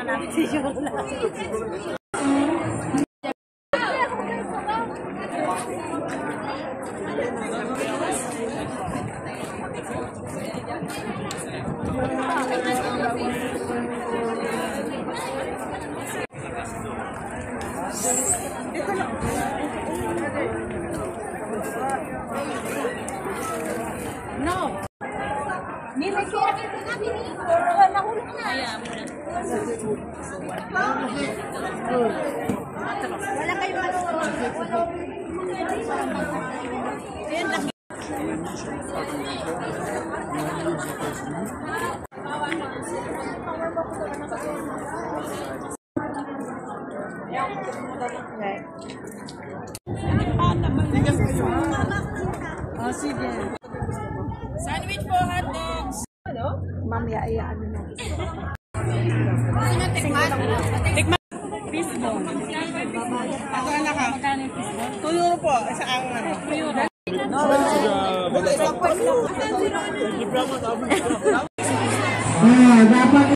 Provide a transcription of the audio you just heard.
namin si Yola. No. Nilay kaya kita namin ni. Nahulog na. Wala kayo ano. Ayan lang. Oh, sige. Sandwich po, hot dogs. Ano? Mamaya ayaan na. Tikman. Tikman. Fishbone. Ako na ka. Magkano yung fishbone? €2 po. Sa ang ano. €2. Dapat